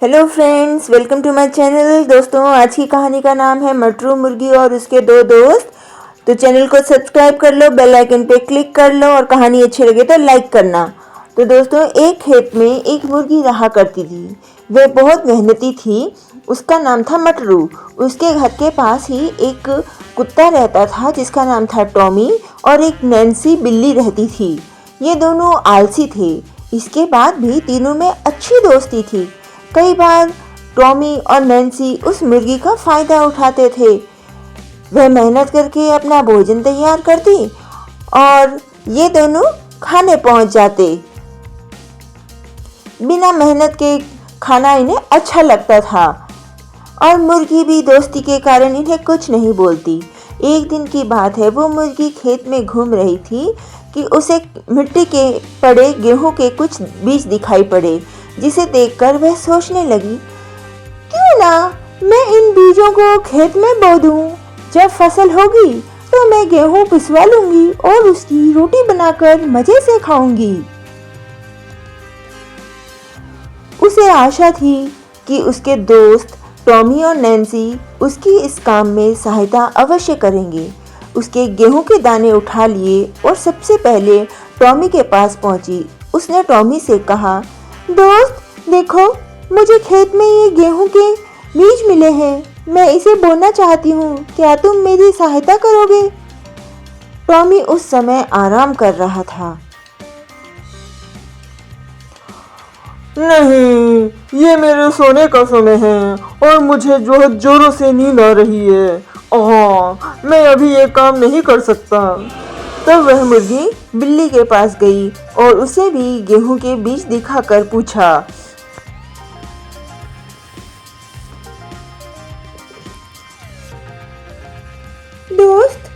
Hello friends, welcome to my channel. दोस्तों, आज की कहानी का नाम है मटरू मुर्गी और उसके दो दोस्त। तो चैनल को सब्सक्राइब कर लो, बेल आइकन पे क्लिक कर लो और कहानी अच्छी लगे तो लाइक करना। तो दोस्तों, एक खेत में एक मुर्गी रहा करती थी। वह बहुत मेहनती थी। उसका नाम था मटरू। उसके घर के पास ही एक कुत्ता रहता था जिसका नाम था टॉमी, और एक नैन्सी बिल्ली रहती थी। ये दोनों आलसी थे। इसके बाद भी तीनों में अच्छी दोस्ती थी। कई बार टॉमी और नैन्सी उस मुर्गी का फायदा उठाते थे। वह मेहनत करके अपना भोजन तैयार करती और ये दोनों खाने पहुंच जाते। बिना मेहनत के खाना इन्हें अच्छा लगता था और मुर्गी भी दोस्ती के कारण इन्हें कुछ नहीं बोलती। एक दिन की बात है, वो मुर्गी खेत में घूम रही थी कि उसे मिट्टी के पड़े गेहूं के कुछ बीज दिखाई पड़े, जिसे देखकर वह सोचने लगी, क्यों ना मैं इन बीजों को खेत में बो दूं। जब फसल होगी तो मैं गेहूं पिसवा लूंगी और उसकी रोटी बनाकर मजे से खाऊंगी। उसे आशा थी कि उसके दोस्त टॉमी और नैन्सी उसकी इस काम में सहायता अवश्य करेंगे। उसके गेहूं के दाने उठा लिए और सबसे पहले टॉमी के पास पहुंची। उसने टॉमी से कहा, दोस्त देखो, मुझे खेत में ये गेहूं के बीज मिले हैं। मैं इसे बोना चाहती हूँ। क्या तुम मेरी सहायता करोगे? टॉमी उस समय आराम कर रहा था। नहीं, ये मेरे सोने का समय है और मुझे बहुत जोरों से नींद आ रही है। मैं अभी ये काम नहीं कर सकता। तब वह मुर्गी बिल्ली के पास गई और उसे भी गेहूं के बीज दिखाकर पूछा, दोस्त,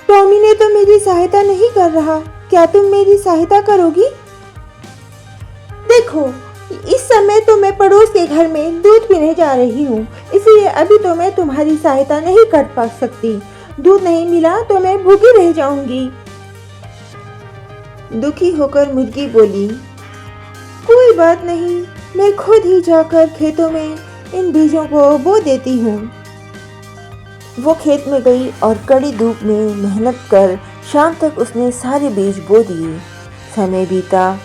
टॉमी ने तो मेरी सहायता नहीं कर रहा। क्या तुम मेरी सहायता करोगी? देखो, इस समय तो मैं पड़ोस के घर में दूध पीने जा रही हूँ, इसलिए अभी तो मैं तुम्हारी सहायता नहीं कर पा सकती। दूध नहीं मिला तो मैं भूखी रह जाऊंगी। दुखी होकर मुर्गी बोली, कोई बात नहीं, मैं खुद ही जाकर खेतों में इन बीजों को बो देती हूँ। वो खेत में गई और कड़ी धूप में मेहनत कर शाम तक उसने सारे बीज बो दिए। समय बीता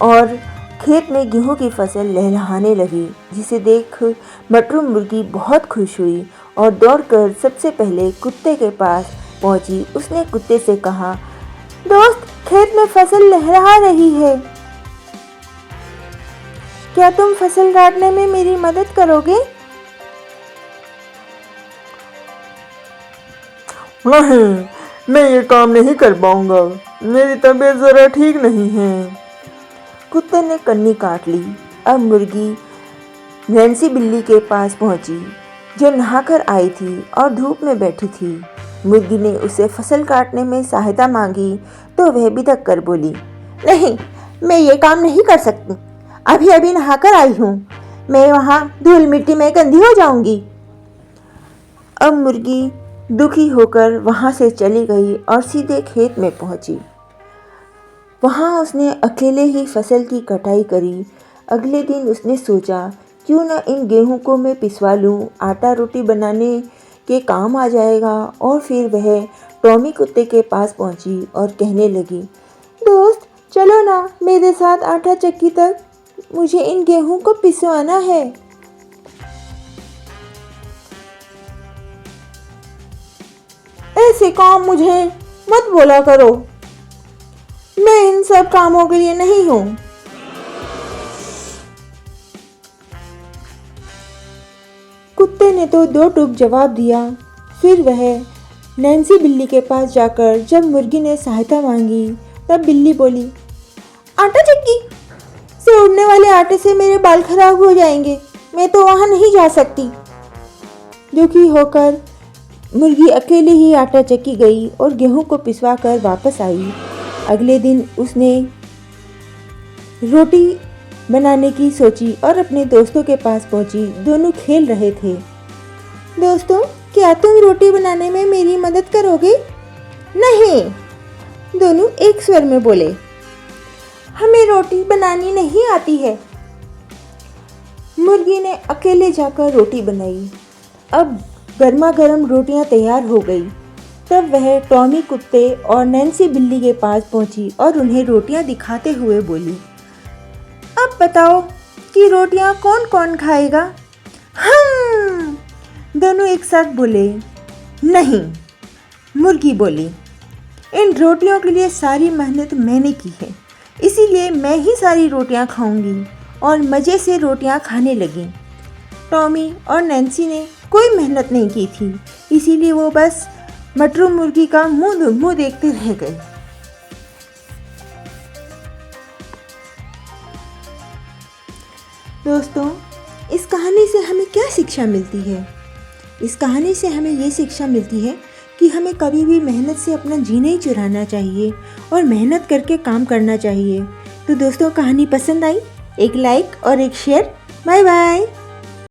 और खेत में गेहूं की फसल लहलहाने लगी, जिसे देख मटरू मुर्गी बहुत खुश हुई और दौड़कर सबसे पहले कुत्ते के पास पहुंची। उसने कुत्ते से कहा, दोस्त, खेत में फसल लहरा रही है। क्या तुम फसल काटने में मेरी मदद करोगे? नहीं, मैं ये काम नहीं कर पाऊंगा। मेरी तबीयत जरा ठीक नहीं है। कुत्ते ने कन्नी काट ली। अब मुर्गी नैन्सी बिल्ली के पास पहुंची, जो नहाकर आई थी और धूप में बैठी थी। मुर्गी ने उसे फसल काटने में सहायता मांगी तो वह बिदक कर बोली, नहीं, मैं ये काम नहीं कर सकती। अभी अभी नहाकर आई हूँ। मैं वहाँ धूल मिट्टी में गंदी हो जाऊंगी। अब मुर्गी दुखी होकर वहाँ से चली गई और सीधे खेत में पहुंची। वहाँ उसने अकेले ही फसल की कटाई करी। अगले दिन उसने सोचा, क्यों ना इन गेहूं को मैं पिसवा लूँ, आटा रोटी बनाने के काम आ जाएगा। और फिर वह टॉमी कुत्ते के पास पहुंची और कहने लगी, दोस्त, चलो ना मेरे साथ आटा चक्की तक, मुझे इन गेहूं को पिसवाना है। ऐसे काम मुझे मत बोला करो, मैं इन सब कामों के लिए नहीं हूँ। कुत्ते ने तो दो टूक जवाब दिया। फिर वह नैन्सी बिल्ली के पास जाकर जब मुर्गी ने सहायता मांगी तब बिल्ली बोली, आटा चक्की से उड़ने वाले आटे से मेरे बाल खराब हो जाएंगे, मैं तो वहाँ नहीं जा सकती। दुखी होकर मुर्गी अकेले ही आटा चक्की गई और गेहूं को पिसवा कर वापस आई। अगले दिन उसने रोटी बनाने की सोची और अपने दोस्तों के पास पहुंची। दोनों खेल रहे थे। दोस्तों, क्या तुम रोटी बनाने में मेरी मदद करोगे? नहीं, दोनों एक स्वर में बोले, हमें रोटी बनानी नहीं आती है। मुर्गी ने अकेले जाकर रोटी बनाई। अब गर्मा गर्म रोटियां तैयार हो गई। तब वह टॉमी कुत्ते और नैन्सी बिल्ली के पास पहुंची और उन्हें रोटियां दिखाते हुए बोली, अब बताओ कि रोटियां कौन कौन खाएगा? हम दोनों एक साथ बोले। नहीं, मुर्गी बोली, इन रोटियों के लिए सारी मेहनत मैंने की है, इसीलिए मैं ही सारी रोटियां खाऊंगी। और मज़े से रोटियां खाने लगी। टॉमी और नैन्सी ने कोई मेहनत नहीं की थी, इसीलिए वो बस मटरू मुर्गी का मुंह देखते रह गए। दोस्तों, इस कहानी से हमें क्या शिक्षा मिलती है? इस कहानी से हमें ये शिक्षा मिलती है कि हमें कभी भी मेहनत से अपना जी नहीं चुराना चाहिए और मेहनत करके काम करना चाहिए। तो दोस्तों, कहानी पसंद आई? एक लाइक और एक शेयर। Bye bye.